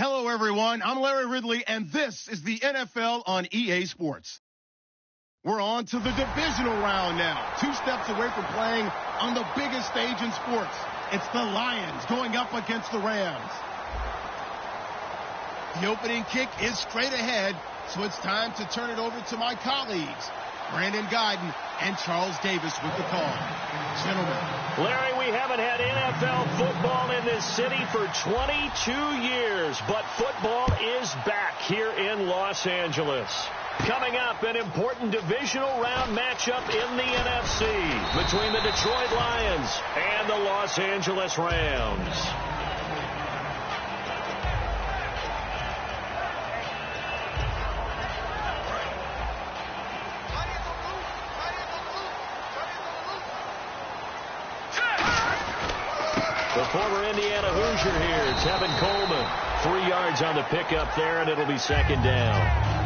Hello, everyone. I'm Larry Ridley, and this is the NFL on EA Sports. We're on to the divisional round now. 2 steps away from playing on the biggest stage in sports. It's the Lions going up against the Rams. The opening kick is straight ahead, so it's time to turn it over to my colleagues, Brandon Guyton and Charles Davis with the call. Gentlemen. Larry, we haven't had NFL football in this city for 22 years, but football is back here in Los Angeles. Coming up, an important divisional round matchup in the NFC between the Detroit Lions and the Los Angeles Rams. The former Indiana Hoosier here, Tevin Coleman. 3 yards on the pickup there, and it'll be second down.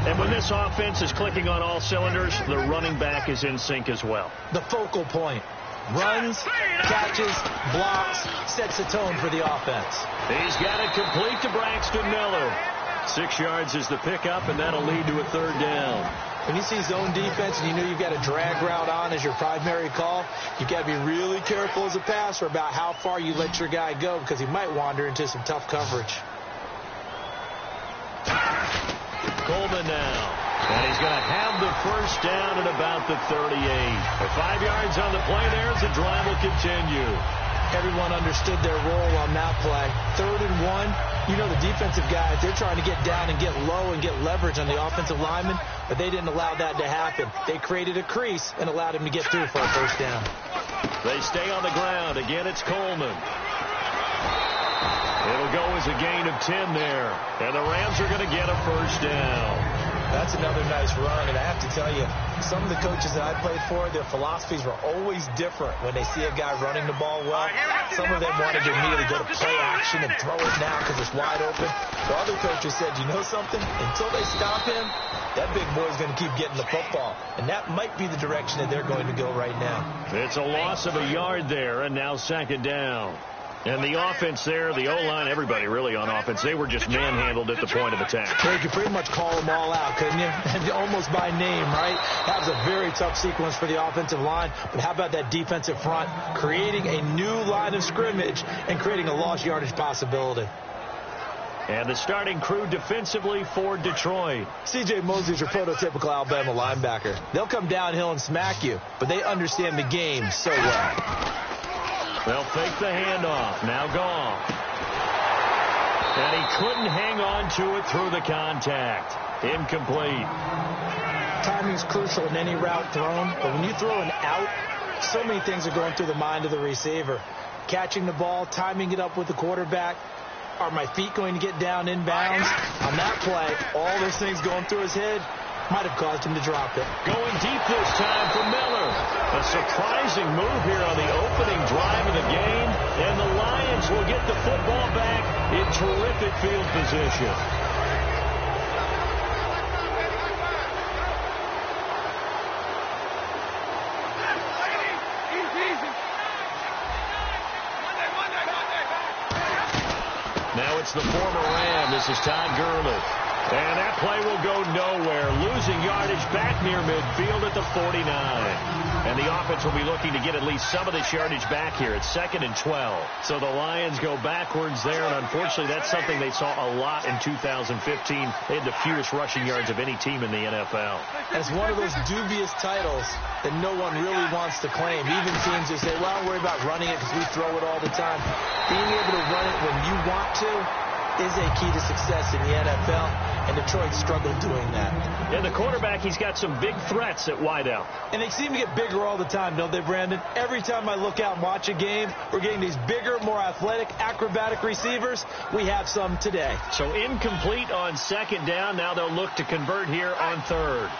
And when this offense is clicking on all cylinders, the running back is in sync as well. The focal point. Runs, catches, blocks, sets the tone for the offense. He's got it complete to Braxton Miller. 6 yards is the pickup, and that'll lead to a third down. When you see zone defense and you know you've got a drag route on as your primary call, you've got to be really careful as a passer about how far you let your guy go because he might wander into some tough coverage. Coleman now. And he's going to have the first down at about the 38. 5 yards on the play there as the drive will continue. Everyone understood their role on that play. 3rd and 1. You know the defensive guys, they're trying to get down and get low and get leverage on the offensive lineman, but they didn't allow that to happen. They created a crease and allowed him to get through for a first down. They stay on the ground. Again, it's Coleman. It'll go as a gain of 10 there, and the Rams are going to get a first down. That's another nice run, and I have to tell you, some of the coaches that I played for, their philosophies were always different when they see a guy running the ball well. Some of them wanted to immediately go to play action and throw it now because it's wide open. The other coaches said, you know something? Until they stop him, that big boy's going to keep getting the football, and that might be the direction that they're going to go right now. It's a loss of a yard there, and now second down. And the offense there, the O-line, everybody really on offense, they were just manhandled at the point of attack. You could pretty much call them all out, couldn't you? And almost by name, right? That was a very tough sequence for the offensive line. But how about that defensive front creating a new line of scrimmage and creating a lost yardage possibility? And the starting crew defensively for Detroit. C.J. Mosley's your prototypical Alabama linebacker. They'll come downhill and smack you, but they understand the game so well. They'll fake the handoff. Now gone. And he couldn't hang on to it through the contact. Incomplete. Timing's crucial in any route thrown, but when you throw an out, so many things are going through the mind of the receiver. Catching the ball, timing it up with the quarterback. Are my feet going to get down inbounds? On that play, all those things going through his head might have caused him to drop it. Going deep this time for Miller. A surprising move here on the opening drive of the game. And the Lions will get the football back in terrific field position. Now it's the former Ram. This is Todd Gurley. And that play will go nowhere. Losing yardage back near midfield at the 49. And the offense will be looking to get at least some of this yardage back here. It's 2nd and 12. So the Lions go backwards there. And unfortunately, that's something they saw a lot in 2015. They had the fewest rushing yards of any team in the NFL. It's one of those dubious titles that no one really wants to claim. Even teams who say, well, don't worry about running it because we throw it all the time. Being able to run it when you want to is a key to success in the NFL, and Detroit struggled doing that. And the quarterback, he's got some big threats at wideout. And they seem to get bigger all the time, don't they, Brandon? Every time I look out and watch a game, we're getting these bigger, more athletic, acrobatic receivers. We have some today. So incomplete on second down. Now they'll look to convert here on third.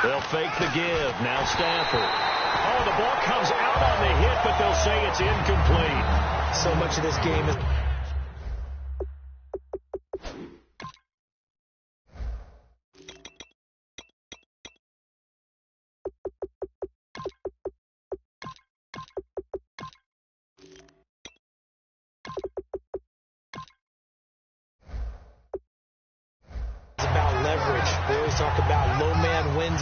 They'll fake the give. Now Stafford. Oh, the ball comes out on the hit, but they'll say it's incomplete. So much of this game is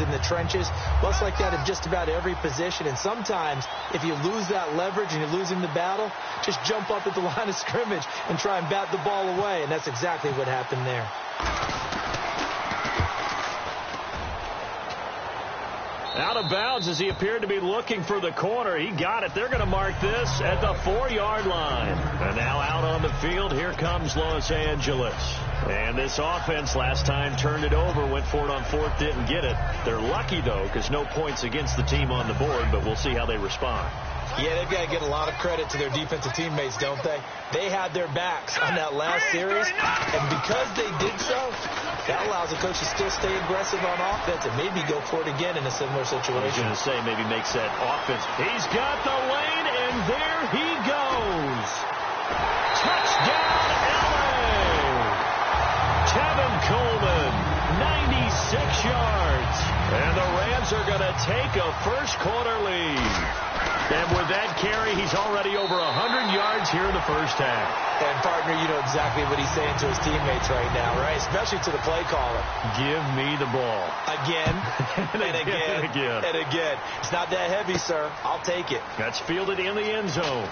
in the trenches. Well, it's like that in just about every position. And sometimes, if you lose that leverage and you're losing the battle, just jump up at the line of scrimmage and try and bat the ball away. And that's exactly what happened there. Out of bounds as he appeared to be looking for the corner. He got it. They're going to mark this at the 4-yard line. And now out on the field, here comes Los Angeles. And this offense last time turned it over, went for it on fourth, didn't get it. They're lucky, though, because no points against the team on the board, but we'll see how they respond. Yeah, they've got to get a lot of credit to their defensive teammates, don't they? They had their backs on that last series, and because they did so, that allows the coach to still stay aggressive on offense and maybe go for it again in a similar situation. I was going to say maybe makes that offense. He's got the lane, and there he goes. Touchdown, LA! Tevin Coleman, 96 yards. And the Rams are going to take a first-quarter lead. And with that carry, he's already over 100 yards here in the first half. And, partner, you know exactly what he's saying to his teammates right now, right? Especially to the play caller. Give me the ball. Again, and again, and again. It's not that heavy, sir. I'll take it. That's fielded in the end zone.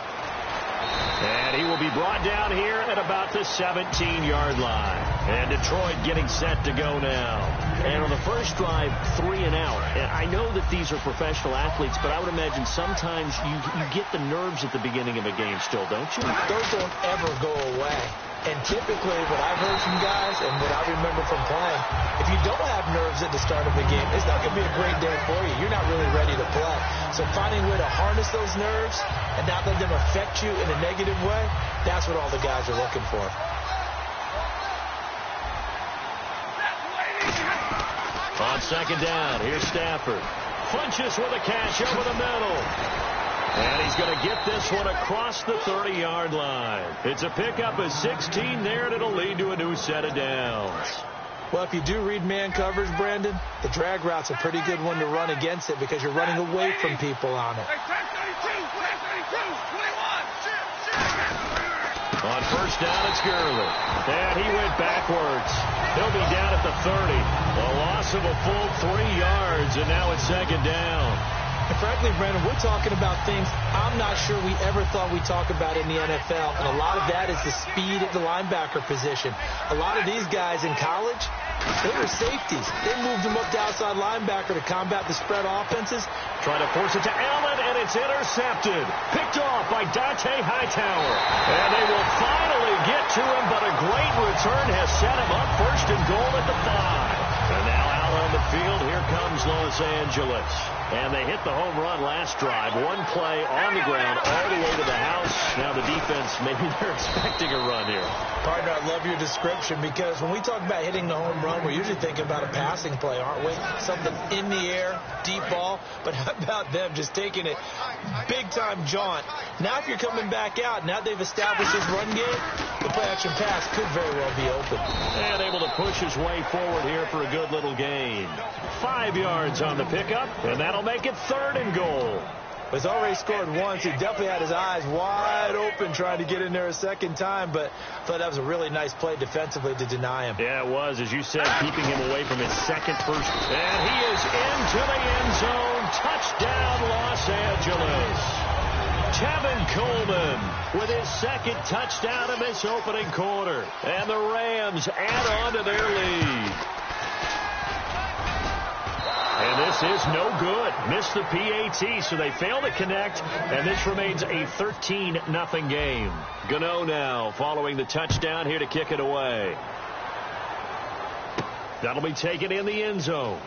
And he will be brought down here at about the 17-yard line. And Detroit getting set to go now. And on the first drive, 3 and out. And I know that these are professional athletes, but I would imagine sometimes you get the nerves at the beginning of a game still, don't you? Those don't ever go away. And typically what I've heard from guys and what I remember from playing, if you don't have nerves at the start of the game, it's not going to be a great day for you. You're not really ready to play. So finding a way to harness those nerves and not let them affect you in a negative way, that's what all the guys are looking for. On second down, here's Stafford. Funches with a catch over the middle. And he's going to get this one across the 30-yard line. It's a pickup of 16 there, and it'll lead to a new set of downs. Well, if you do read man coverage, Brandon, the drag route's a pretty good one to run against it because you're running away from people on it. On first down, it's Gurley. And he went backwards. He'll be down at the 30. A loss of a full 3 yards, and now it's second down. And frankly, Brandon, we're talking about things I'm not sure we ever thought we'd talk about in the NFL. And a lot of that is the speed at the linebacker position. A lot of these guys in college, they were safeties. They moved them up to outside linebacker to combat the spread offenses. Try to force it to Allen, and it's intercepted. Picked off by Dante Hightower. And they will finally get to him, but a great return has set him up first and goal at the 5. And now out on the field, here comes Los Angeles. And they hit the home run last drive. One play on the ground all the way to the house. Now the defense, maybe they're expecting a run here. Partner, I love your description because when we talk about hitting the home run, we're usually thinking about a passing play, aren't we? Something in the air, deep ball. But how about them just taking it big-time jaunt? Now if you're coming back out, now they've established this run game, the play-action pass could very well be open. And able to push his way forward here for a good little gain. 5 yards on the pickup, and that'll make it 3rd and goal. He's already scored once. He definitely had his eyes wide open trying to get in there a second time, but I thought that was a really nice play defensively to deny him. Yeah, it was, as you said, keeping him away from his second first. And he is into the end zone. Touchdown, Los Angeles. Tevin Coleman with his second touchdown in this opening quarter. And the Rams add on to their lead. And this is no good. Missed the PAT, so they fail to connect, and this remains a 13-0 game. Gano now following the touchdown here to kick it away. That'll be taken in the end zone.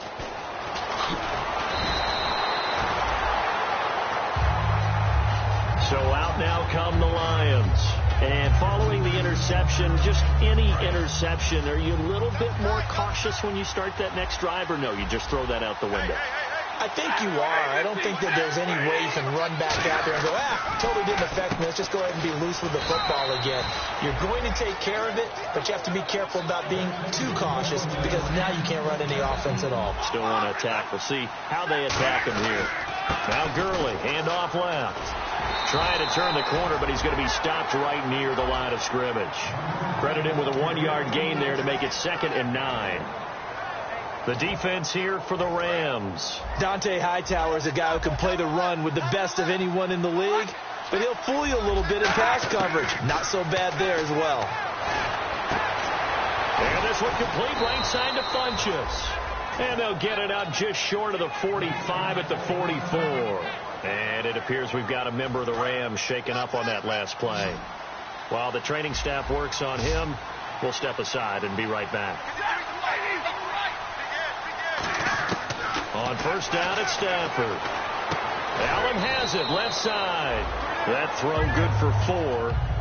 So out now come the Lions. And following the interception, just any interception, are you a little bit more cautious when you start that next drive, or no, you just throw that out the window? I think you are. I don't think that there's any way you can run back out there and go, totally didn't affect me. Let's just go ahead and be loose with the football again. You're going to take care of it, but you have to be careful about being too cautious because now you can't run any offense at all. Still want to attack. We'll see how they attack him here. Now Gurley, handoff left. Trying to turn the corner, but he's going to be stopped right near the line of scrimmage. Credit him with a 1-yard gain there to make it 2nd and 9. The defense here for the Rams. Dante Hightower is a guy who can play the run with the best of anyone in the league, but he'll fool you a little bit in pass coverage. Not so bad there as well. And this one complete right side to Funchess. And they'll get it out just short of the 45 at the 44. And it appears we've got a member of the Rams shaken up on that last play. While the training staff works on him, we'll step aside and be right back. On first down at Stafford. Allen has it, left side. That throw good for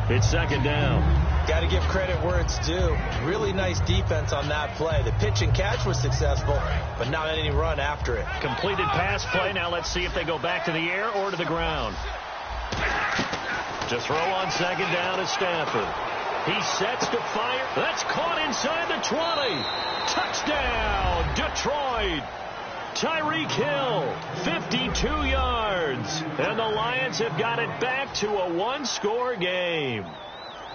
4. It's second down. Got to give credit where it's due. Really nice defense on that play. The pitch and catch was successful, but not any run after it. Completed pass play. Now let's see if they go back to the air or to the ground. To throw on second down is Stafford. He sets to fire. That's caught inside the 20. Touchdown, Detroit. Tyreek Hill, 52 yards. And the Lions have got it back to a one-score game.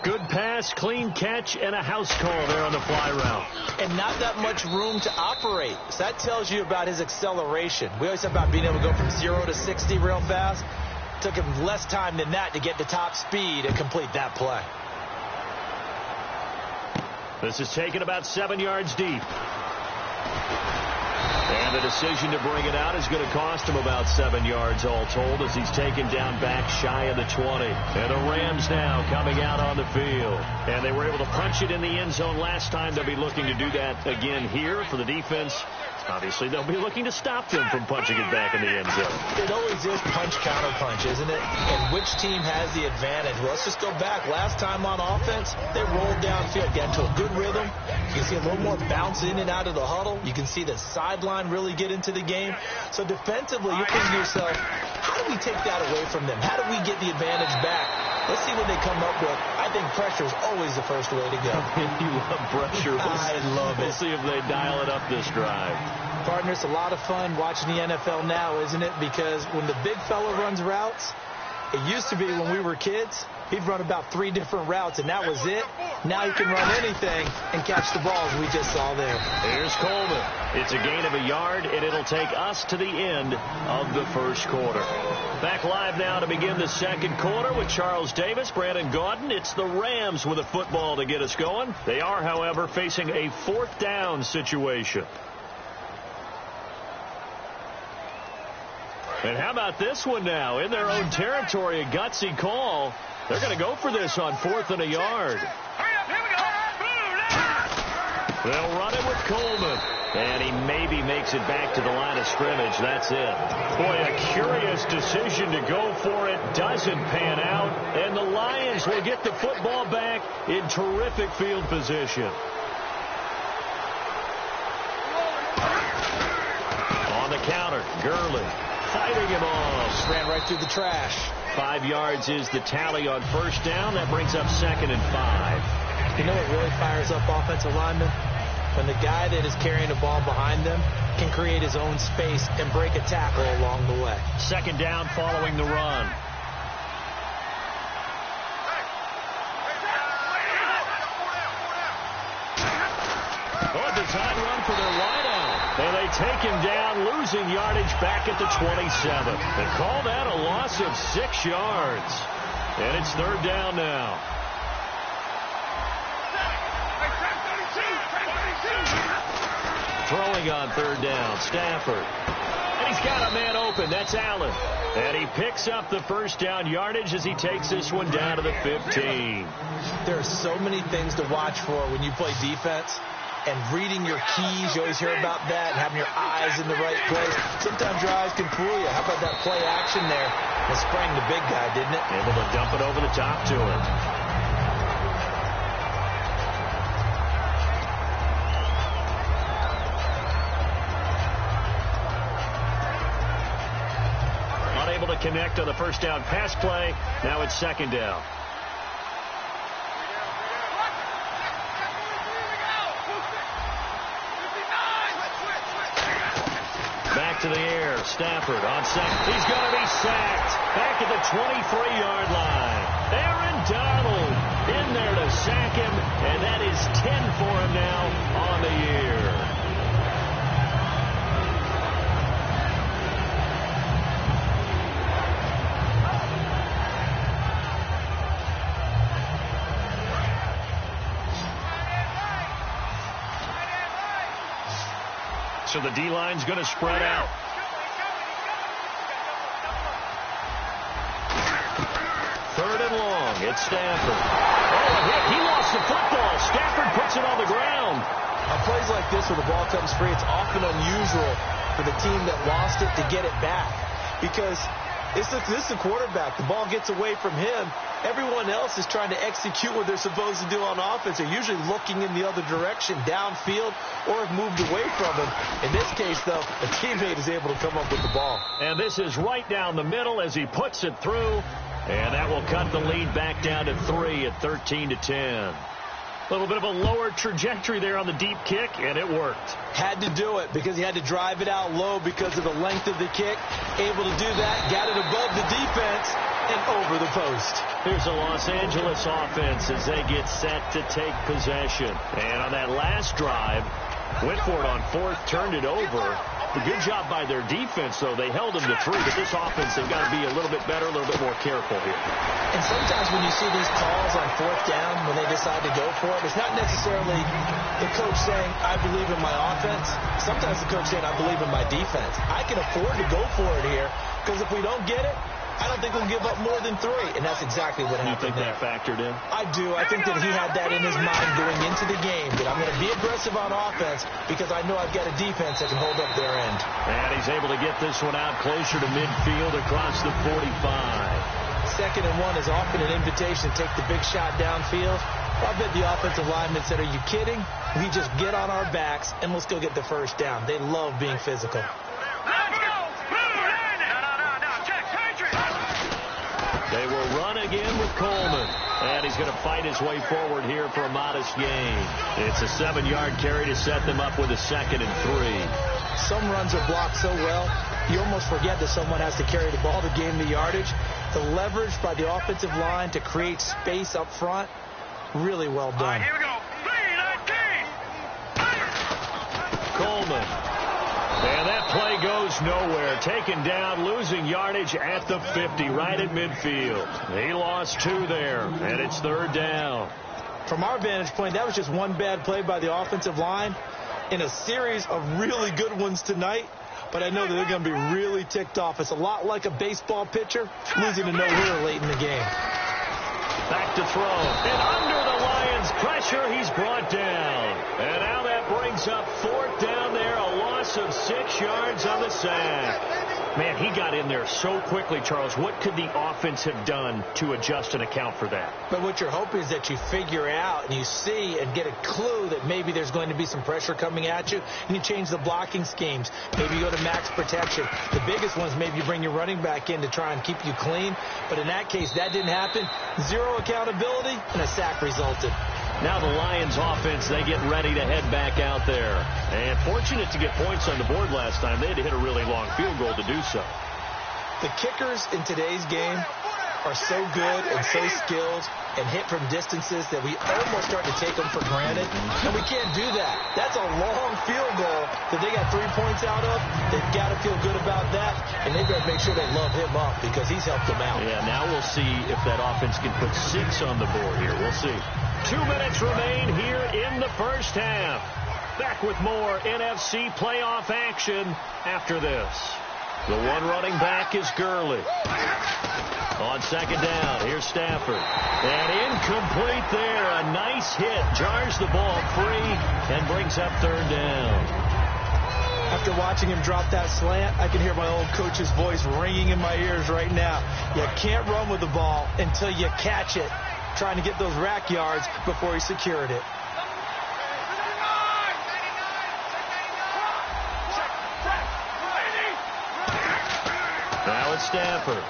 Good pass, clean catch, and a house call there on the fly route. And not that much room to operate. So that tells you about his acceleration. We always talk about being able to go from 0 to 60 real fast. Took him less time than that to get to top speed and complete that play. This is taken about 7 yards deep. And the decision to bring it out is going to cost him about 7 yards all told as he's taken down back shy of the 20. And the Rams now coming out on the field. And they were able to punch it in the end zone last time. They'll be looking to do that again here for the defense. Obviously, they'll be looking to stop them from punching it back in the end zone. It always is punch-counter-punch, isn't it? And which team has the advantage? Well, let's just go back. Last time on offense, they rolled downfield, got into a good rhythm. You can see a little more bounce in and out of the huddle. You can see the sideline really get into the game. So defensively, you're thinking to yourself, how do we take that away from them? How do we get the advantage back? Let's see what they come up with. I think pressure is always the first way to go. You love pressure. I love it. We'll see if they dial it up this drive. Partner, it's a lot of fun watching the NFL now, isn't it? Because when the big fella runs routes, it used to be when we were kids, he'd run about 3 different routes, and that was it. Now he can run anything and catch the balls we just saw there. Here's Coleman. It's a gain of a yard, and it'll take us to the end of the first quarter. Back live now to begin the second quarter with Charles Davis, Brandon Gaudin. It's the Rams with a football to get us going. They are, however, facing a 4th down situation. And how about this one now? In their own territory, a gutsy call. They're going to go for this on 4th and a yard. They'll run it with Coleman. And he maybe makes it back to the line of scrimmage. That's it. Boy, a curious decision to go for it. Doesn't pan out. And the Lions will get the football back in terrific field position. On the counter, Gurley. Fighting him off. Ran right through the trash. 5 yards is the tally on first down. That brings up 2nd and 5. You know what really fires up offensive linemen? When the guy that is carrying the ball behind them can create his own space and break a tackle along the way. 2nd down following the run. Oh, design run for their wideout. And they take him down, losing yardage back at the 27. They call that a loss of 6 yards. And it's 3rd down now. Throwing on 3rd down, Stafford. And he's got a man open. That's Allen. And he picks up the first down yardage as he takes this one down to the 15. There are so many things to watch for when you play defense. And reading your keys, you always hear about that, and having your eyes in the right place. Sometimes your eyes can fool you. How about that play action there? It sprang the big guy, didn't it? Able to dump it over the top to him. Unable to connect on the first down pass play. Now it's 2nd down. Back to the air. Stafford on second. He's going to be sacked. Back at the 23-yard line. Aaron Donald in there to sack him, and that is 10 for him now on the year. So the D-line's going to spread out. Third and long. It's Stafford. Oh, a hit. He lost the football. Stafford puts it on the ground. On plays like this where the ball comes free, it's often unusual for the team that lost it to get it back. Because this is the quarterback. The ball gets away from him. Everyone else is trying to execute what they're supposed to do on offense. They're usually looking in the other direction, downfield, or have moved away from him. In this case, though, a teammate is able to come up with the ball. And this is right down the middle as he puts it through. And that will cut the lead back down to 3 at 13-10. A little bit of a lower trajectory there on the deep kick, and it worked. Had to do it because he had to drive it out low because of the length of the kick. Able to do that, got it above the defense and over the post. Here's a Los Angeles offense as they get set to take possession. And on that last drive, went for it on fourth, turned it over. A good job by their defense, though. They held them to 3, but this offense, they've got to be a little bit better, a little bit more careful here. And sometimes when you see these calls on fourth down, when they decide to go for it, it's not necessarily the coach saying, I believe in my offense. Sometimes the coach saying, I believe in my defense. I can afford to go for it here, because if we don't get it, I don't think we'll give up more than 3, and that's exactly what happened there. You think that factored in? I do. I think that he had that in his mind going into the game, that I'm going to be aggressive on offense because I know I've got a defense that can hold up their end. And he's able to get this one out closer to midfield across the 45. 2nd and 1 is often an invitation to take the big shot downfield. I bet the offensive lineman said, are you kidding? We just get on our backs, and let's go get the first down. They love being physical. They will run again with Coleman. And he's going to fight his way forward here for a modest gain. It's a 7-yard carry to set them up with a 2nd and 3. Some runs are blocked so well, you almost forget that someone has to carry the ball to gain the yardage. The leverage by the offensive line to create space up front, really well done. All right, here we go. 3-19. Coleman. And that play goes nowhere. Taken down, losing yardage at the 50, right at midfield. He lost 2 there, and it's 3rd down. From our vantage point, that was just one bad play by the offensive line in a series of really good ones tonight. But I know that they're going to be really ticked off. It's a lot like a baseball pitcher losing to no-hitter late in the game. Back to throw. And under the Lions' pressure, he's brought down. And now that brings up 4th down there, a loss of 6 yards on the sack. Man, he got in there so quickly, Charles. What could the offense have done to adjust and account for that? But what you're hoping is that you figure out and you see and get a clue that maybe there's going to be some pressure coming at you, and you change the blocking schemes. Maybe you go to max protection. The biggest ones, maybe you bring your running back in to try and keep you clean. But in that case, that didn't happen. 0 accountability, and a sack resulted. Now the Lions offense, they get ready to head back out there. And fortunate to get points on the board last time. They had to hit a really long field goal to do so. The kickers in today's game are so good and so skilled and hit from distances that we almost start to take them for granted. And we can't do that. That's a long field goal that they got 3 points out of. They've got to feel good about that. And they've got to make sure they love him up because he's helped them out. Yeah, now we'll see if that offense can put 6 on the board here. We'll see. 2 minutes remain here in the first half. Back with more NFC playoff action after this. The one running back is Gurley. On 2nd down, here's Stafford. And incomplete there. A nice hit. Jars the ball free and brings up 3rd down. After watching him drop that slant, I can hear my old coach's voice ringing in my ears right now. You can't run with the ball until you catch it. Trying to get those rack yards before he secured it. Now it's Stafford.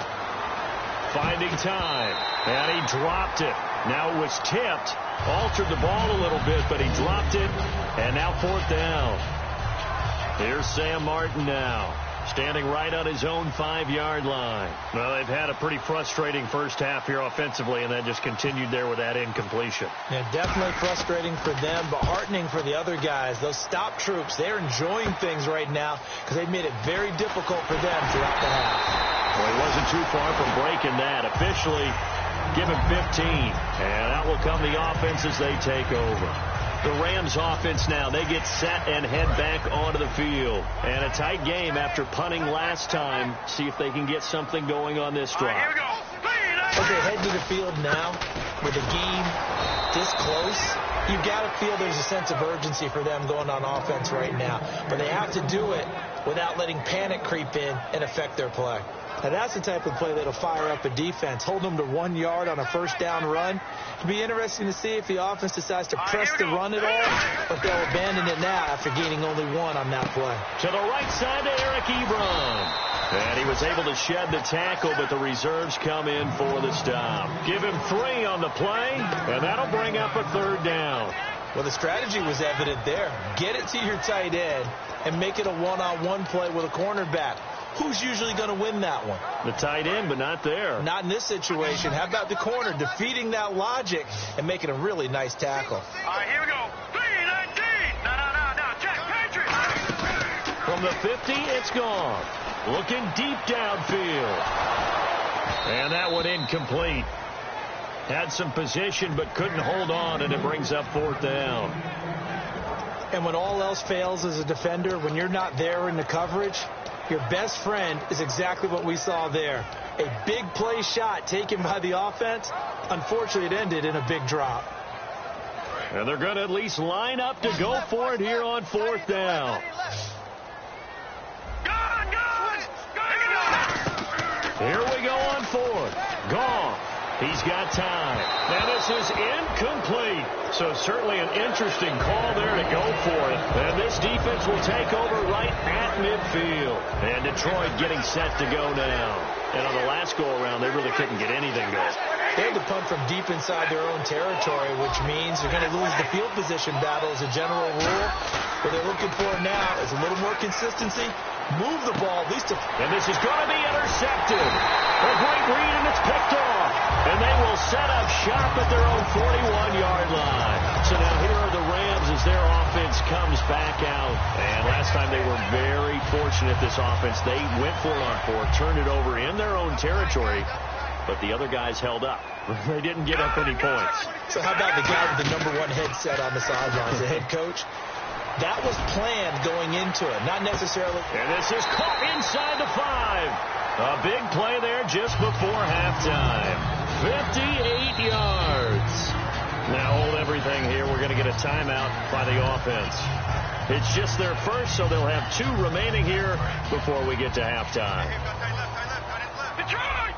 Finding time. And he dropped it. Now it was tipped. Altered the ball a little bit, but he dropped it. And now 4th down. Here's Sam Martin now. Standing right on his own 5-yard line. Well, they've had a pretty frustrating first half here offensively, and that just continued there with that incompletion. Yeah, definitely frustrating for them, but heartening for the other guys. Those stop troops, they're enjoying things right now because they've made it very difficult for them throughout the half. Well, he wasn't too far from breaking that. Officially, give him 15. And out will come the offense as they take over. The Rams offense now, they get set and head back onto the field. And a tight game after punting last time. See if they can get something going on this drive. Here we go. As they head to the field now, with the game this close, you've got to feel there's a sense of urgency for them going on offense right now. But they have to do it without letting panic creep in and affect their play. Now, that's the type of play that'll fire up a defense. Hold them to 1 yard on a first down run. It'll be interesting to see if the offense decides to press the run at all, or if they'll abandon it now after gaining only 1 on that play. To the right side to Eric Ebron. And he was able to shed the tackle, but the reserves come in for the stop. Give him 3 on the play, and that'll bring up a 3rd down. Well, the strategy was evident there. Get it to your tight end and make it a one-on-one play with a cornerback. Who's usually going to win that one? The tight end, but not there. Not in this situation. How about the corner defeating that logic and making a really nice tackle? All right, here we go. 3-19. No. Jack Patrick. From the 50, it's gone. Looking deep downfield. And that one incomplete. Had some position, but couldn't hold on, and it brings up 4th down. And when all else fails as a defender, when you're not there in the coverage, your best friend is exactly what we saw there. A big play shot taken by the offense. Unfortunately, it ended in a big drop. And they're going to at least line up to go for it here on 4th down. Here we go on 4th. Gone. He's got time. Now this is incomplete. So certainly an interesting call there to go for it. And this defense will take over right at midfield. And Detroit getting set to go now. And on the last go-around, they really couldn't get anything going. They had to punt from deep inside their own territory, which means they're going to lose the field position battle as a general rule. What they're looking for now is a little more consistency. Move the ball at least. And this is going to be intercepted. A great read, and it's picked off. And they will set up shop at their own 41-yard line. So now here are the Rams as their offense comes back out. And last time they were very fortunate, this offense. They went for it on 4, turned it over in their own territory. But the other guys held up. They didn't give up any points. So how about the guy with the #1 headset on the sidelines, the head coach? That was planned going into it, not necessarily. And this is caught inside the 5. A big play there just before halftime. 58 yards. Now hold everything here. We're going to get a timeout by the offense. It's just their first, so they'll have 2 remaining here before we get to halftime. Detroit!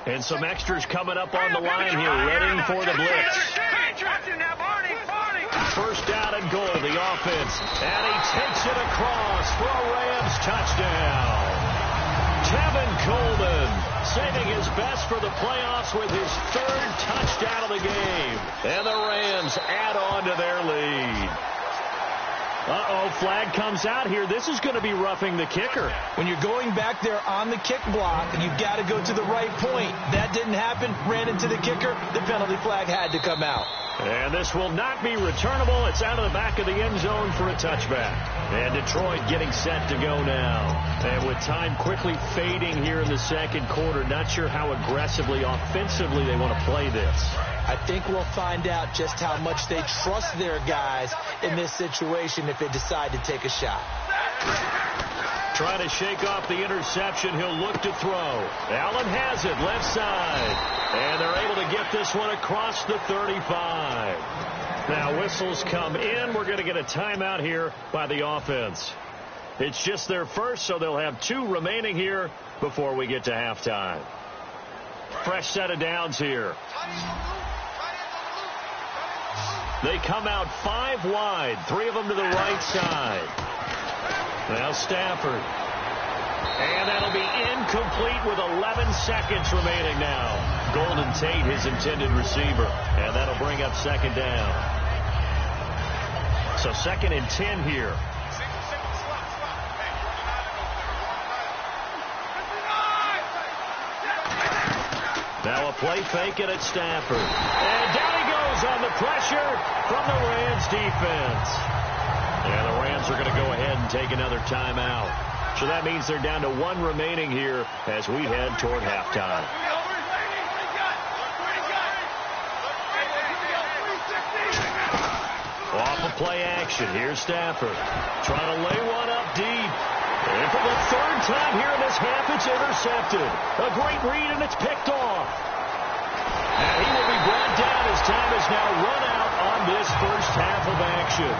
And some extras coming up on the line here, ready for the blitz. First down and goal, the offense. And he takes it across for a Rams touchdown. Tevin Coleman saving his best for the playoffs with his 3rd touchdown of the game. And the Rams add on to their lead. Uh-oh, flag comes out here. This is going to be roughing the kicker. When you're going back there on the kick block, and you've got to go to the right point. That didn't happen. Ran into the kicker. The penalty flag had to come out. And this will not be returnable. It's out of the back of the end zone for a touchback. And Detroit getting set to go now. And with time quickly fading here in the second quarter, not sure how aggressively, offensively they want to play this. I think we'll find out just how much they trust their guys in this situation if they decide to take a shot. Trying to shake off the interception. He'll look to throw. Allen has it, left side. And they're able to get this one across the 35. Now whistles come in. We're going to get a timeout here by the offense. It's just their first, so they'll have 2 remaining here before we get to halftime. Fresh set of downs here. They come out 5 wide, 3 of them to the right side. Now Stafford. And that'll be incomplete with 11 seconds remaining now. Golden Tate, his intended receiver. And that'll bring up 2nd down. So 2nd and 10 here. Now a play fake it at Stafford. And down he goes on the pressure from the Rams defense. And the Rams are going to go ahead and take another timeout. So that means they're down to 1 remaining here as we head toward halftime. formation. Here's Stafford trying to lay one up deep. And for the third time here in this half, it's intercepted. A great read, and it's picked off. And he will be brought down as time is now run out on this first half of action.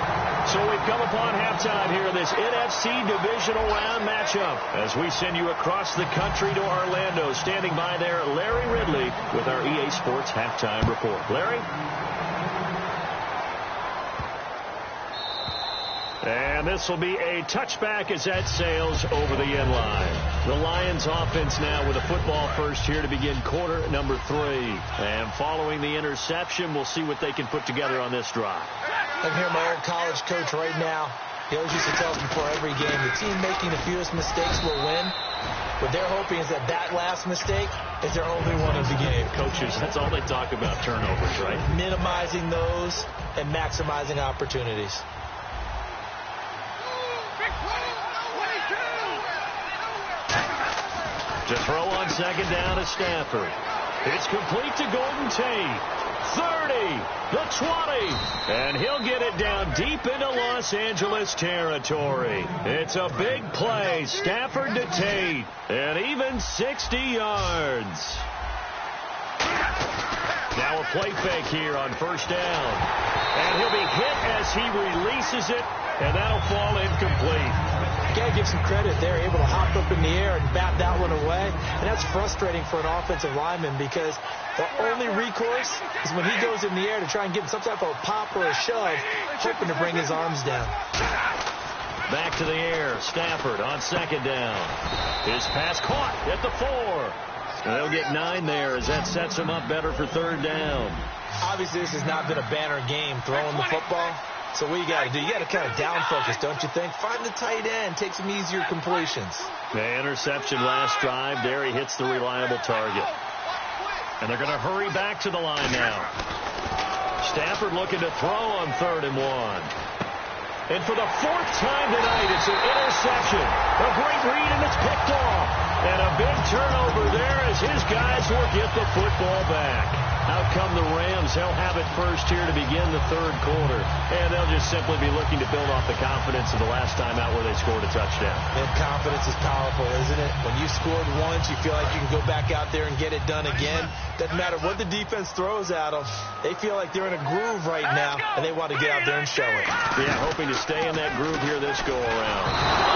So we've come upon halftime here in this NFC Divisional Round matchup as we send you across the country to Orlando. Standing by there, Larry Ridley with our EA Sports Halftime Report. Larry? And this will be a touchback as that sails over the end line. The Lions offense now with a football first here to begin quarter number 3. And following the interception, we'll see what they can put together on this drive. I'm here, my old college coach right now. He always used to tell us before every game, the team making the fewest mistakes will win. What they're hoping is that that last mistake is their only one of the game. Coaches, that's all they talk about, turnovers, right? Minimizing those and maximizing opportunities. To throw on second down to Stafford. It's complete to Golden Tate. 30, the 20, and he'll get it down deep into Los Angeles territory. It's a big play. Stafford to Tate, and even 60 yards. Now a play fake here on first down. And he'll be hit as he releases it, and that'll fall incomplete. Got to give some credit. They're able to hop up in the air and bat that one away. And that's frustrating for an offensive lineman because the only recourse is when he goes in the air to try and get some type of pop or a shove, hoping to bring his arms down. Back to the air. Stafford on second down. His pass caught at the 4. And they'll get 9 there as that sets him up better for third down. Obviously, this has not been a banner game throwing the football. So what you got to do, you got to kind of down focus, don't you think? Find the tight end, take some easier completions. The interception last drive. There he hits the reliable target. And they're going to hurry back to the line now. Stafford looking to throw on 3rd and 1. And for the 4th time tonight, it's an interception. A great read, and it's picked off. And a big turnover there as his guys will get the football back. Out come the Rams. They'll have it first here to begin the 3rd quarter. And they'll just simply be looking to build off the confidence of the last time out where they scored a touchdown. And confidence is powerful, isn't it? When you scored once, you feel like you can go back out there and get it done again. Doesn't matter what the defense throws at them. They feel like they're in a groove right now, and they want to get out there and show it. Yeah, hoping to stay in that groove here this go-around.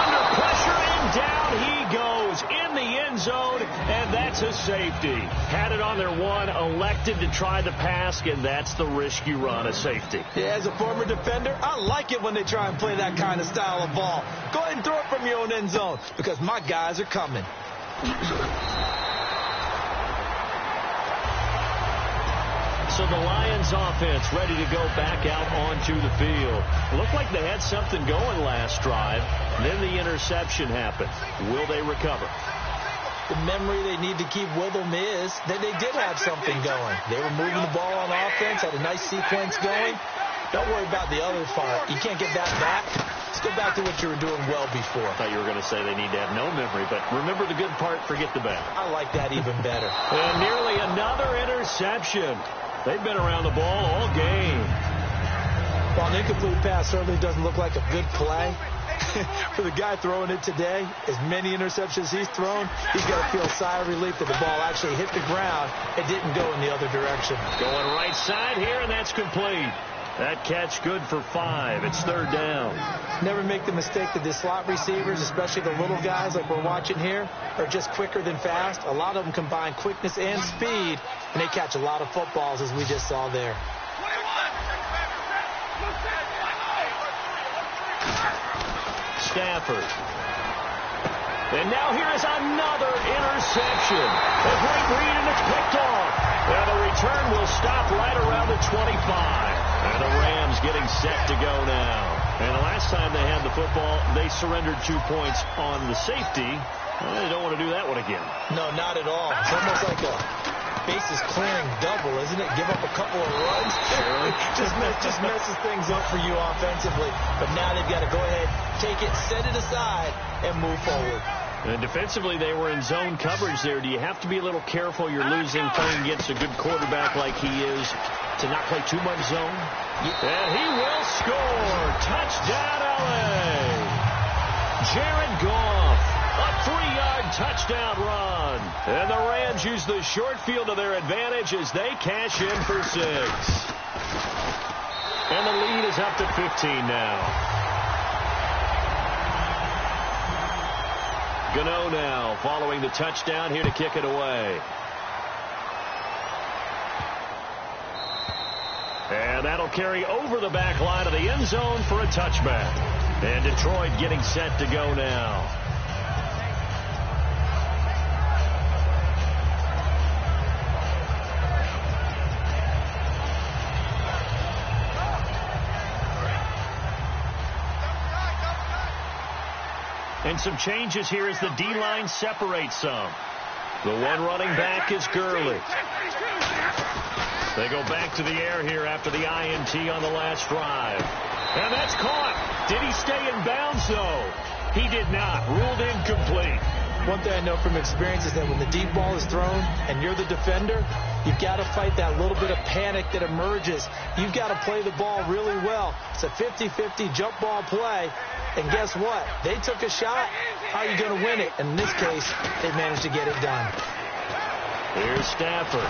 Under pressure, and down he goes in the end zone, and that's a safety. Had it on their 1, elected to try the pass, and that's the risk you run, a safety. Yeah, as a former defender, I like it when they try and play that kind of style of ball. Go ahead and throw it from your own end zone because my guys are coming. So the Lions offense ready to go back out onto the field. It looked like they had something going last drive. Then the interception happened. Will they recover? The memory they need to keep with them is that they did have something going. They were moving the ball on offense, had a nice sequence going. Don't worry about the other part. You can't get that back. Let's go back to what you were doing well before. I thought you were going to say they need to have no memory, but remember the good part, forget the bad. I like that even better. And nearly another interception. They've been around the ball all game. While an incomplete pass certainly doesn't look like a good play, for the guy throwing it today, as many interceptions he's thrown, he's got to feel a sigh of relief that the ball actually hit the ground and didn't go in the other direction. Going right side here, and that's complete. That catch good for 5. It's 3rd down. Never make the mistake that the slot receivers, especially the little guys like we're watching here, are just quicker than fast. A lot of them combine quickness and speed, and they catch a lot of footballs, as we just saw there. Stafford. And now here is another interception. A great read, and it's picked off. Now the return will stop right around the 25. And the Rams getting set to go now. And the last time they had the football, they surrendered 2 points on the safety. They don't want to do that one again. No, not at all. It's almost like a bases clearing double, isn't it? Give up a couple of runs. Sure. just messes things up for you offensively. But now they've got to go ahead, take it, set it aside, and move forward. And defensively, they were in zone coverage there. Do you have to be a little careful? You're losing playing against a good quarterback like he is. to not play too much zone. And he will score. Touchdown, L.A. Jared Goff, a 3-yard touchdown run. And the Rams use the short field to their advantage as they cash in for 6. And the lead is up to 15 now. Gano now following the touchdown here to kick it away. And that'll carry over the back line of the end zone for a touchback. And Detroit getting set to go now. And some changes here as the D-line separates some. The one running back is Gurley. They go back to the air here after the INT on the last drive. And that's caught. Did he stay in bounds, though? He did not. Ruled incomplete. One thing I know from experience is that when the deep ball is thrown and you're the defender, you've got to fight that little bit of panic that emerges. You've got to play the ball really well. It's a 50-50 jump ball play. And guess what? They took a shot. How are you going to win it? And in this case, they managed to get it done. Here's Stafford.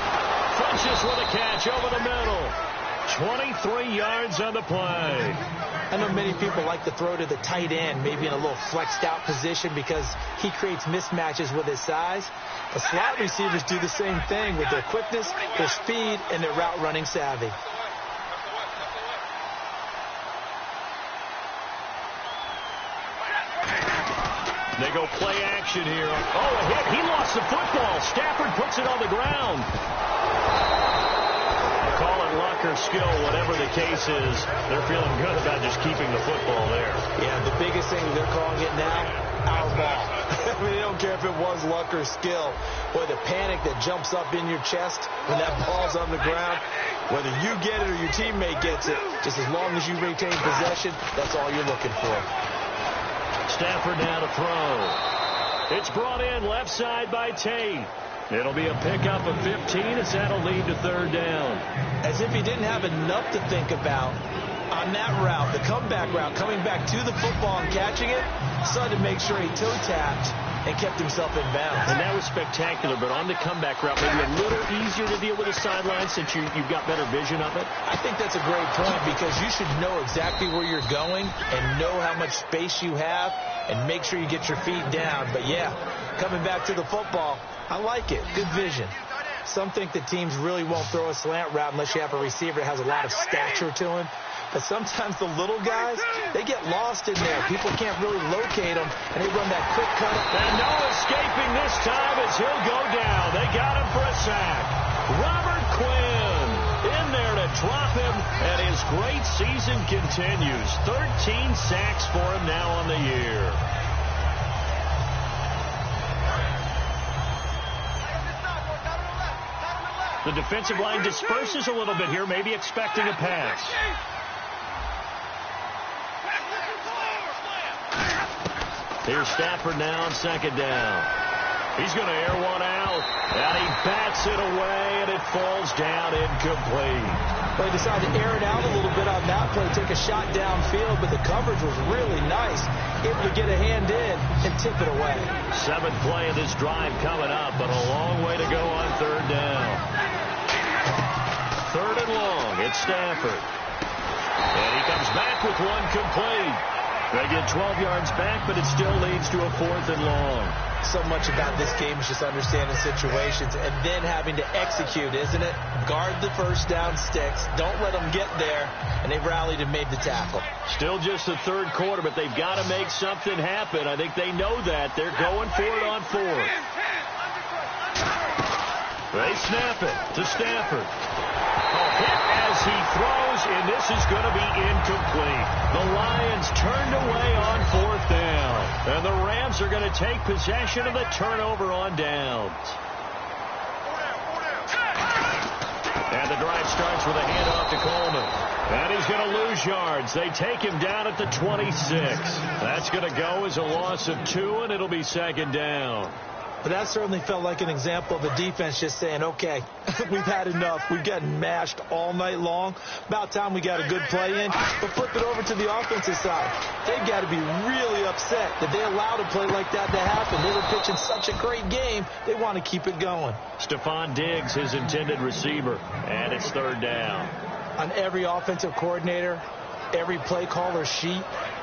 Funches with a catch over the middle. 23 yards on the play. I know many people like to throw to the tight end, maybe in a little flexed out position because he creates mismatches with his size. The slot receivers do the same thing with their quickness, their speed, and their route running savvy. They go play action here. Oh, a hit. He lost the football. Stafford puts it on the ground. Call it luck or skill, whatever the case is. They're feeling good about just keeping the football there. Yeah, the biggest thing they're calling it now, our ball. I mean, they don't care if it was luck or skill. Boy, the panic that jumps up in your chest when that ball's on the ground, whether you get it or your teammate gets it, just as long as you retain possession, that's all you're looking for. Stafford now to throw. It's brought in left side by Tate. It'll be a pickup of 15 as that'll lead to third down. As if he didn't have enough to think about on that route, the comeback route, coming back to the football and catching it, decided to make sure he toe-tapped and kept himself in bounds. And that was spectacular, but on the comeback route, maybe a little easier to deal with the sideline since you've got better vision of it. I think that's a great point because you should know exactly where you're going and know how much space you have and make sure you get your feet down. But, yeah, coming back to the football, I like it. Good vision. Some think that teams really won't throw a slant route unless you have a receiver that has a lot of stature to him. But sometimes the little guys, they get lost in there. People can't really locate them, and they run that quick cut. And no escaping this time as he'll go down. They got him for a sack. Robert Quinn in there to drop him, and his great season continues. 13 sacks for him now on the year. The defensive line disperses a little bit here, maybe expecting a pass. Here's Stafford now on second down. He's going to air one out, and he bats it away, and it falls down incomplete. They decided to air it out a little bit on that play, take a shot downfield, but the coverage was really nice. Able to get a hand in and tip it away. 7th play of this drive coming up, but a long way to go on third down. 3rd and long, it's Stafford. And he comes back with one complete. They get 12 yards back, but it still leads to a 4th and long. So much about this game is just understanding situations and then having to execute, isn't it? Guard the first down sticks. Don't let them get there. And they rallied and made the tackle. Still just the 3rd quarter, but they've got to make something happen. I think they know that. They're going for it on 4th. They snap it to Stafford. A hit as he throws, and this is going to be incomplete. The Lions turned away on 4th down. And the Rams are going to take possession of the turnover on downs. And the drive starts with a handoff to Coleman. And he's going to lose yards. They take him down at the 26. That's going to go as a loss of 2, and it'll be 2nd down. But that certainly felt like an example of the defense just saying, okay, we've had enough. We've gotten mashed all night long. About time we got a good play in. But flip it over to the offensive side. They've got to be really upset that they allowed a play like that to happen. They were pitching such a great game, they want to keep it going. Stephon Diggs, his intended receiver, and it's third down. On every offensive coordinator, every play caller sheet,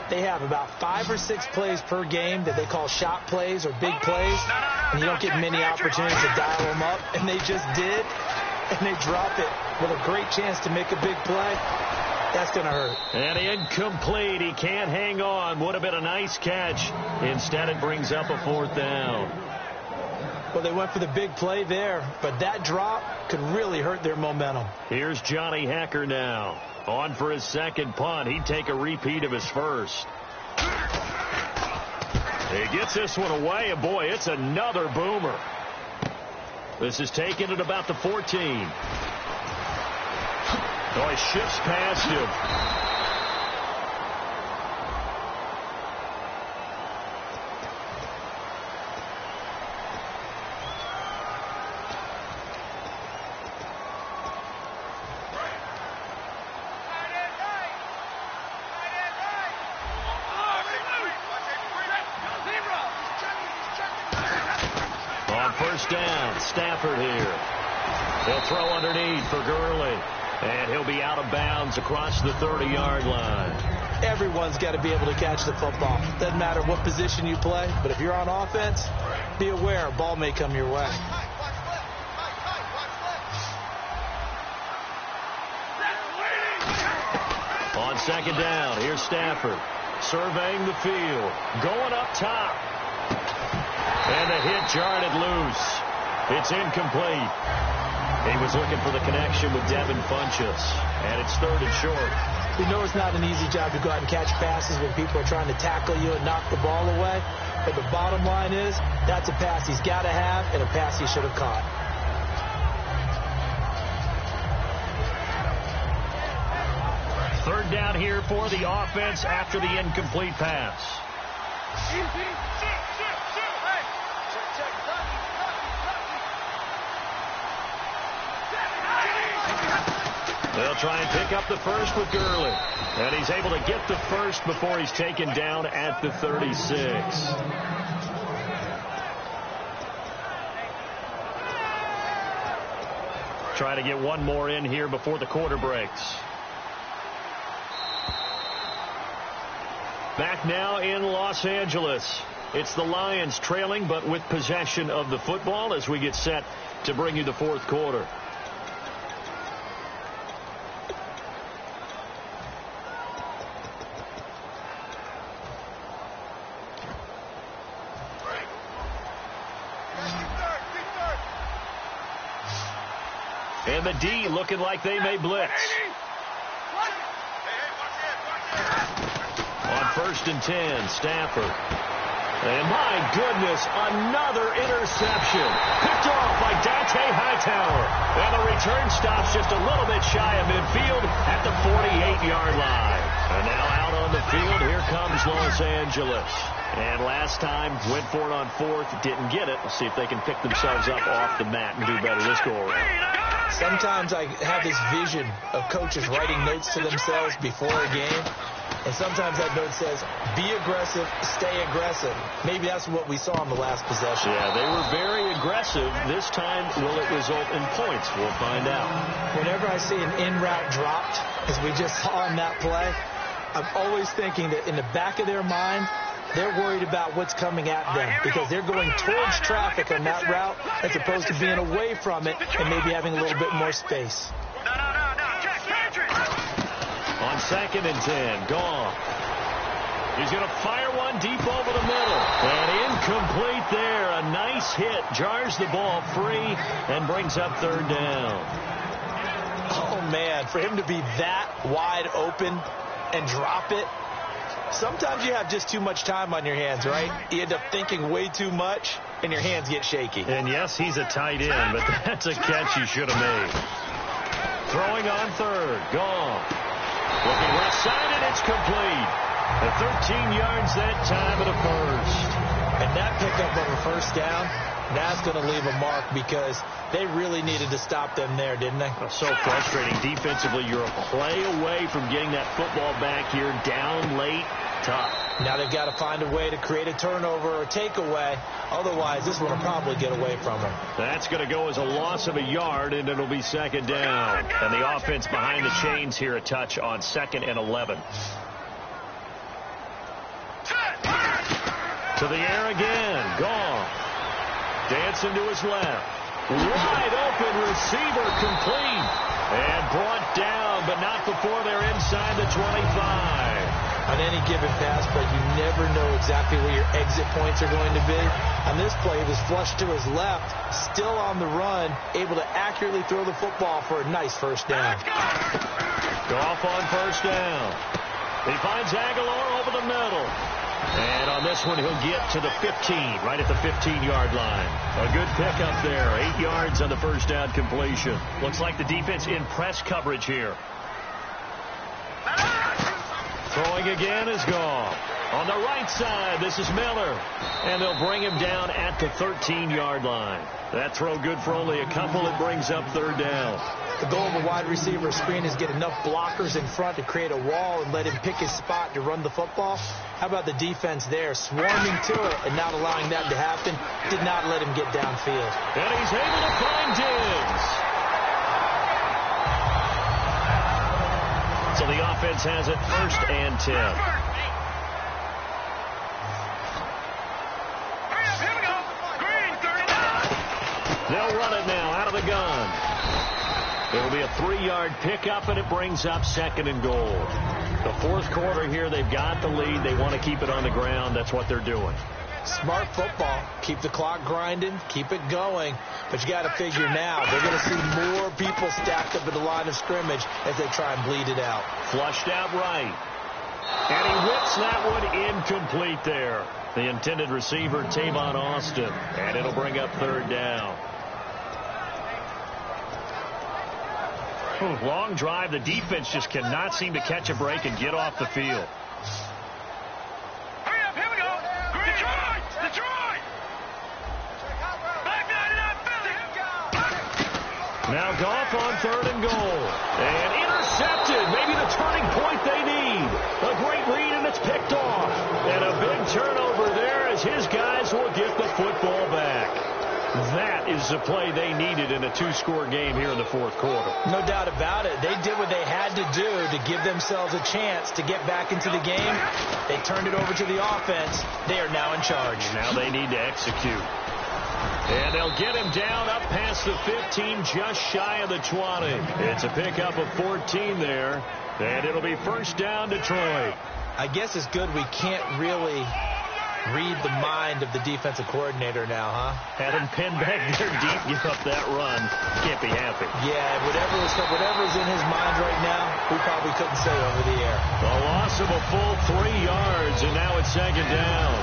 they have about 5 or 6 plays per game that they call shot plays or big plays, and you don't get many opportunities to dial them up, and they just did, and they drop it with a great chance to make a big play. That's going to hurt. And incomplete. He can't hang on. Would have been a nice catch. Instead, it brings up a fourth down. Well, they went for the big play there, but that drop could really hurt their momentum. Here's Johnny Hekker now. On for his second punt. He'd take a repeat of his first. He gets this one away, and boy, it's another boomer. This is taken at about the 14. Oh, he shifts past him. Down, Stafford here. They'll throw underneath for Gurley, and he'll be out of bounds across the 30-yard line. Everyone's got to be able to catch the football. Doesn't matter what position you play, but if you're on offense, be aware a ball may come your way. On second down, here's Stafford surveying the field, going up top. And the hit jarred it loose. It's incomplete. He was looking for the connection with Devin Funchess. And it's third and short. We know it's not an easy job to go out and catch passes when people are trying to tackle you and knock the ball away. But the bottom line is, that's a pass he's got to have and a pass he should have caught. Third down here for the offense after the incomplete pass. They'll try and pick up the first with Gurley. And he's able to get the first before he's taken down at the 36. Try to get one more in here before the quarter breaks. Back now in Los Angeles. It's the Lions trailing, but with possession of the football as we get set to bring you the fourth quarter. And the D looking like they may blitz. On first and 10, Stafford. And my goodness, another interception. Picked off by Dante Hightower. And the return stops just a little bit shy of midfield at the 48-yard line. And now out on the field, here comes Los Angeles. And last time, went for it on fourth, didn't get it. Let's see if they can pick themselves up off the mat and do better this go-around. Sometimes I have this vision of coaches writing notes to themselves before a game. And sometimes that note says, be aggressive, stay aggressive. Maybe that's what we saw in the last possession. Yeah, they were very aggressive. This time, will it result in points? We'll find out. Whenever I see an in-route dropped, as we just saw in that play, I'm always thinking that in the back of their mind, they're worried about what's coming at them because they're going towards traffic on that route as opposed to being away from it and maybe having a little bit more space. On second and 10, Goff. He's going to fire one deep over the middle. And incomplete there. A nice hit. Jars the ball free and brings up third down. Oh, man. For him to be that wide open and drop it. Sometimes you have just too much time on your hands, right? You end up thinking way too much, and your hands get shaky. And, yes, he's a tight end, but that's a catch he should have made. Throwing on third. Goff. Looking left side, and it's complete. At 13 yards that time at a first. And that pickup of a first down That's going to leave a mark because they really needed to stop them there, didn't they? So frustrating. Defensively, you're a play away from getting that football back here. Down late, tough. Now they've got to find a way to create a turnover or a takeaway. Otherwise, this one will probably get away from them. That's going to go as a loss of a yard, and it'll be second down. And the offense behind the chains here, a touch on 2nd and 11. To the air again. Gone. Dancing to his left. Wide open receiver complete. And brought down, but not before they're inside the 25. On any given pass, but you never know exactly where your exit points are going to be. On this play, he was flushed to his left, still on the run, able to accurately throw the football for a nice first down. Goff on first down. He finds Aguilar over the middle. And on this one, he'll get to the 15, right at the 15-yard line. A good pickup there. 8 yards on the first down completion. Looks like the defense in press coverage here. Throwing again is Goff. On the right side, this is Miller. And they'll bring him down at the 13-yard line. That throw good for only a couple. It brings up third down. The goal of a wide receiver screen is get enough blockers in front to create a wall and let him pick his spot to run the football. How about the defense there, swarming to it and not allowing that to happen? Did not let him get downfield. And he's able to find Diggs. So the offense has it 1st and 10. They'll run it now out of the gun. It will be a 3-yard pickup, and it brings up 2nd and goal. The fourth quarter here, they've got the lead. They want to keep it on the ground. That's what they're doing. Smart football. Keep the clock grinding. Keep it going. But you got to figure now, they're going to see more people stacked up at the line of scrimmage as they try and bleed it out. Flushed out right. And he whips that one incomplete there. The intended receiver, Tavon Austin. And it'll bring up third down. Long drive. The defense just cannot seem to catch a break and get off the field. Hurry up, here we go. Detroit! Detroit! Back 99-50. Now Goff on 3rd and goal. And intercepted. Maybe the turning point they need. A great read, and it's picked off. And a big turnover there as his guys will get the football back. That is the play they needed in a 2-score game here in the fourth quarter. No doubt about it. They did what they had to do to give themselves a chance to get back into the game. They turned it over to the offense. They are now in charge. Now they need to execute. And they'll get him down up past the 15, just shy of the 20. It's a pickup of 14 there. And it'll be first down, Detroit. I guess it's good we can't really read the mind of the defensive coordinator now, huh? Had him pinned back there deep, give up that run. Can't be happy. Yeah, whatever's in his mind right now, we probably couldn't say over the air. A loss of a full 3 yards, and now it's second down.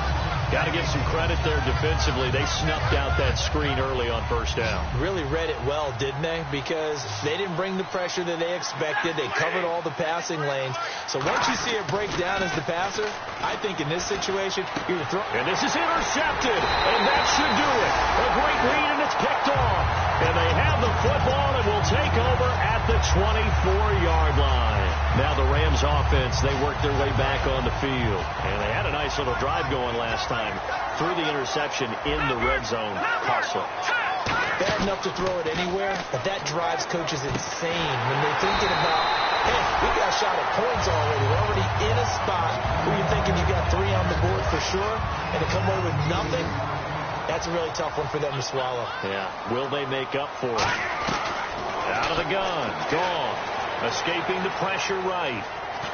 Got to give some credit there defensively. They snuffed out that screen early on first down. Really read it well, didn't they? Because they didn't bring the pressure that they expected. They covered all the passing lanes. So once you see it break down as the passer, I think in this situation, you're throwing. And this is intercepted, and that should do it. A great lead, and it's picked off. And they have the football and will take over at the 24-yard line. Now the Rams offense, they work their way back on the field. And they had a nice little drive going last time through the interception in the red zone hustle. Bad enough to throw it anywhere, but that drives coaches insane when they're thinking about, hey, we got a shot at points already. We're already in a spot where you're thinking you got 3 on the board for sure, and to come away with nothing, that's a really tough one for them to swallow. Yeah. Will they make up for it? Out of the gun. Gone. Escaping the pressure right.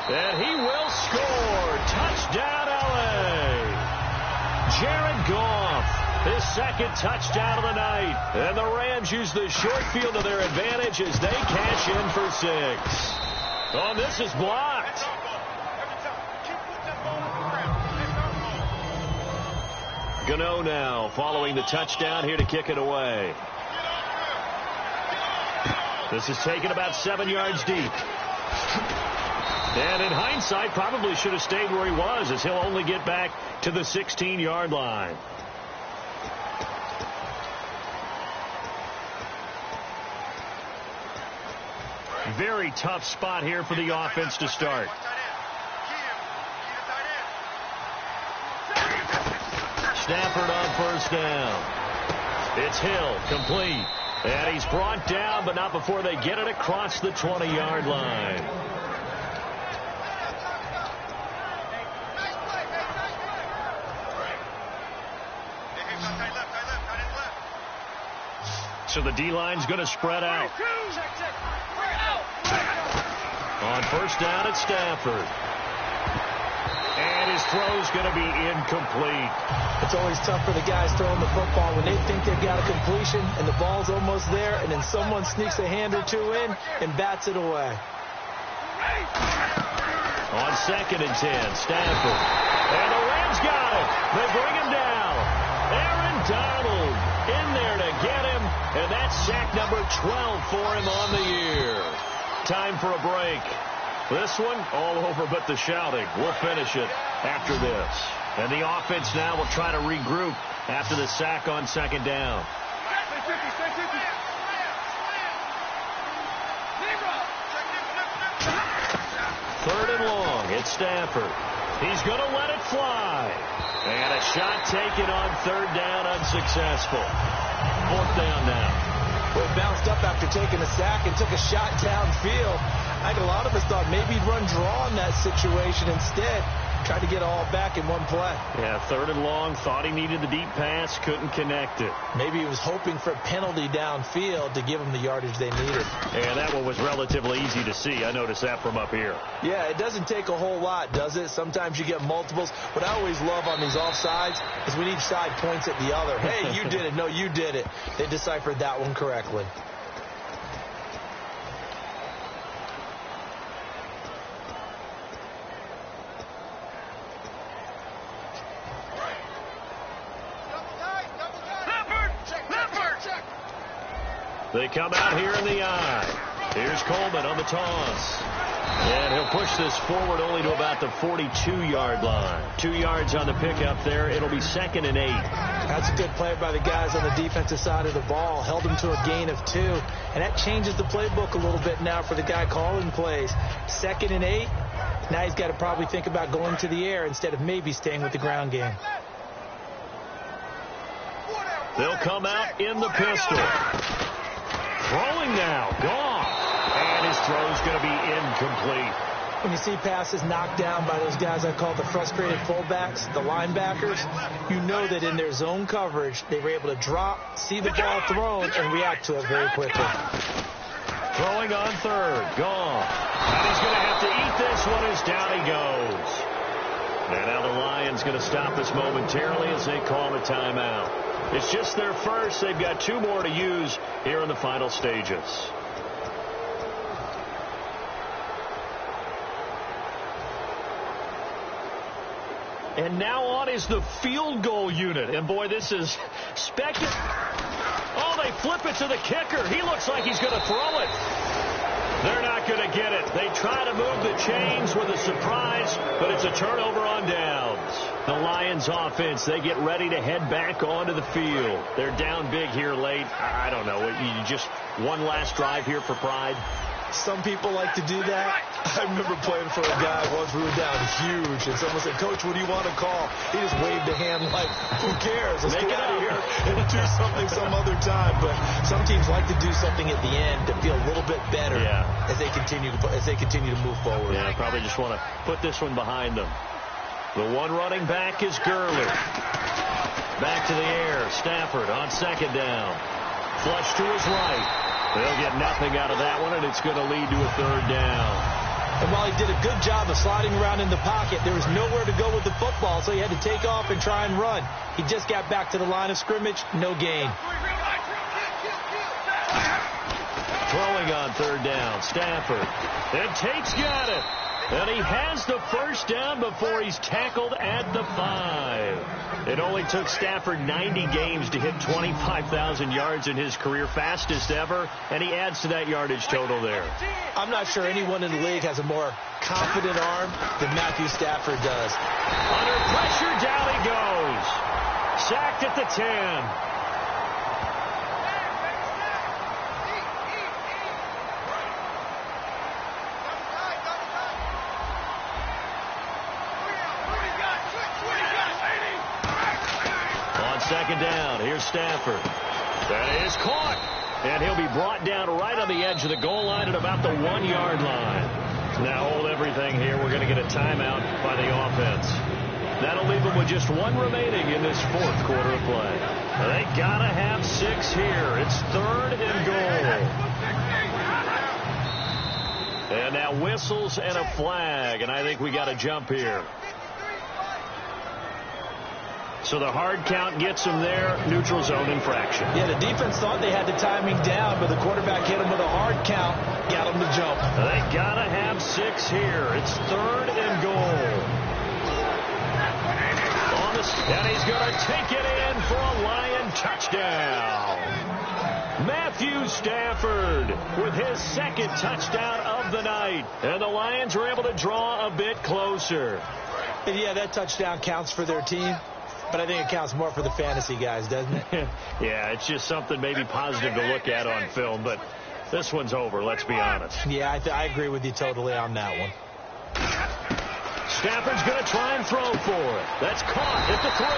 And he will score. Touchdown, L.A. Jared Goff, his second touchdown of the night. And the Rams use the short field to their advantage as they cash in for 6. Oh, this is blocked. Gano now following the touchdown here to kick it away. This is taken about 7 yards deep. And in hindsight, probably should have stayed where he was, as he'll only get back to the 16-yard line. very tough spot here for the offense to start. Stafford on first down. It's Hill, complete. And he's brought down, but not before they get it across the 20-yard line. So the D-line's going to spread out. On first down, it's Stafford. And his throw's going to be incomplete. It's always tough for the guys throwing the football when they think they've got a completion and the ball's almost there, and then someone sneaks a hand or two in and bats it away. On 2nd and 10, Stafford. And the Rams got it. They bring him down. Aaron Donald in there to get him, and that's sack number 12 for him on the year. Time for a break. This one, all over but the shouting. We'll finish it after this. And the offense now will try to regroup after the sack on 2nd down. Third and long, it's Stafford. He's going to let it fly. And a shot taken on 3rd down, unsuccessful. 4th down now. Well, he bounced up after taking a sack and took a shot downfield. I think a lot of us thought maybe he'd run draw in that situation. Instead, tried to get it all back in one play. Yeah, 3rd and long, thought he needed the deep pass, couldn't connect it. Maybe he was hoping for a penalty downfield to give him the yardage they needed. And that one was relatively easy to see. I noticed that from up here. Yeah, it doesn't take a whole lot, does it? Sometimes you get multiples. What I always love on these offsides is when each side points at the other. Hey, you did it. No, you did it. They deciphered that one correctly. They come out here in the eye. Here's Coleman on the toss. And he'll push this forward only to about the 42-yard line. 2 yards on the pickup there. It'll be 2nd and 8. That's a good play by the guys on the defensive side of the ball. Held him to a gain of 2. And that changes the playbook a little bit now for the guy calling plays. 2nd and 8. Now he's got to probably think about going to the air instead of maybe staying with the ground game. They'll come out in the pistol. Throwing now, gone. And his throw's going to be incomplete. When you see passes knocked down by those guys I call the frustrated fullbacks, the linebackers, you know that in their zone coverage, they were able to drop, see the ball thrown, and react to it very quickly. Throwing on 3rd, gone. And he's going to have to eat this one as down he goes. And now the Lions going to stop this momentarily as they call a timeout. It's just their first. They've got 2 more to use here in the final stages. And now on is the field goal unit. And, boy, this is spectacular. Oh, they flip it to the kicker. He looks like he's going to throw it. They're not going to get it. They try to move the chains with a surprise, but it's a turnover on downs. The Lions offense, they get ready to head back onto the field. They're down big here late. I don't know. You just one last drive here for pride. Some people like to do that. I remember playing for a guy once we were down huge, and someone said, "Coach, what do you want to call?" He just waved a hand like, "Who cares? Let's get out of here and do something some other time." But some teams like to do something at the end to feel a little bit better as they continue to move forward. Yeah, probably just want to put this one behind them. The one running back is Gurley. Back to the air. Stafford on 2nd down. Flush to his right. They'll get nothing out of that one, and it's going to lead to a 3rd down. And while he did a good job of sliding around in the pocket, there was nowhere to go with the football, so he had to take off and try and run. He just got back to the line of scrimmage, no gain. Throwing on 3rd down, Stafford. And Tate's got it. And he has the first down before he's tackled at the 5. It only took Stafford 90 games to hit 25,000 yards in his career, fastest ever, and he adds to that yardage total there. I'm not sure anyone in the league has a more confident arm than Matthew Stafford does. Under pressure, down he goes. Sacked at the 10. second down. Here's Stafford. That is caught. And he'll be brought down right on the edge of the goal line at about the 1-yard line. Now hold everything here. We're going to get a timeout by the offense. That'll leave them with just one remaining in this fourth quarter of play. They got to have 6 here. It's 3rd and goal. And now whistles and a flag, and I think we got to jump here. So the hard count gets him there. Neutral zone infraction. Yeah, the defense thought they had the timing down, but the quarterback hit him with a hard count, got him to jump. They got to have 6 here. It's 3rd and goal. And he's going to take it in for a Lion touchdown. Matthew Stafford with his 2nd touchdown of the night. And the Lions are able to draw a bit closer. And yeah, that touchdown counts for their team. But I think it counts more for the fantasy guys, doesn't it? Yeah, it's just something maybe positive to look at on film. But this one's over, let's be honest. Yeah, I agree with you totally on that one. Stafford's going to try and throw for it. That's caught at the 3.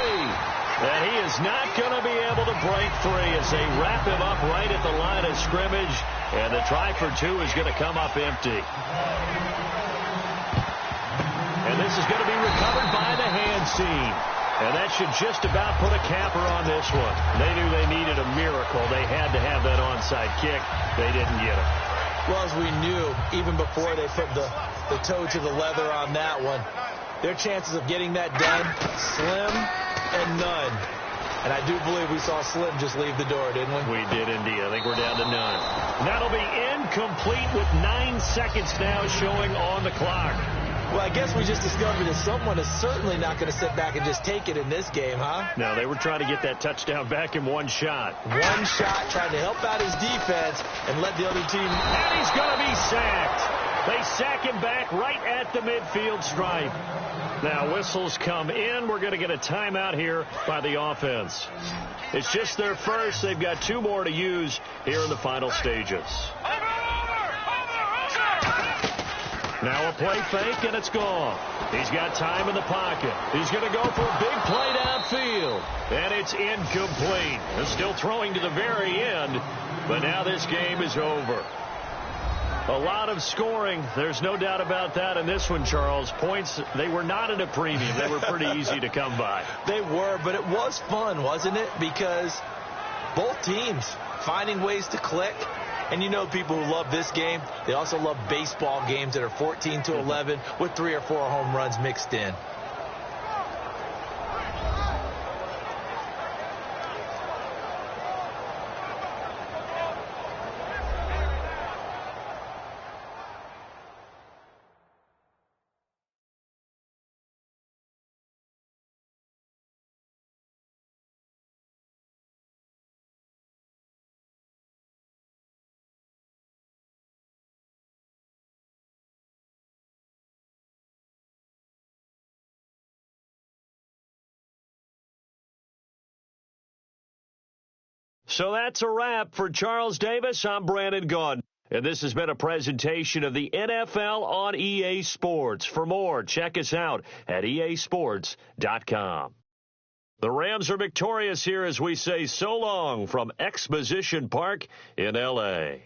And he is not going to be able to break 3 as they wrap him up right at the line of scrimmage. And the try for 2 is going to come up empty. And this is going to be recovered by the hand seam. And that should just about put a capper on this one. They knew they needed a miracle. They had to have that onside kick. They didn't get it. Well, as we knew, even before they put the toe to the leather on that one, their chances of getting that done, slim and none. And I do believe we saw Slim just leave the door, didn't we? We did indeed. I think we're down to none. That'll be incomplete with 9 seconds now showing on the clock. Well, I guess we just discovered that someone is certainly not going to sit back and just take it in this game, huh? No, they were trying to get that touchdown back in one shot. One shot, trying to help out his defense and let the other team... And he's going to be sacked. They sack him back right at the midfield stripe. Now whistles come in. We're going to get a timeout here by the offense. It's just their first. They've got 2 more to use here in the final stages. Now a play fake, and it's gone. He's got time in the pocket. He's going to go for a big play downfield. And it's incomplete. They're still throwing to the very end, but now this game is over. A lot of scoring. There's no doubt about that in this one, Charles. Points, they were not at a premium. They were pretty easy to come by. They were, but it was fun, wasn't it? Because both teams finding ways to click. And you know people who love this game, they also love baseball games that are 14-11 with 3 or 4 home runs mixed in. So that's a wrap for Charles Davis. I'm Brandon Gaudin. And this has been a presentation of the NFL on EA Sports. For more, check us out at easports.com. The Rams are victorious here as we say so long from Exposition Park in L.A.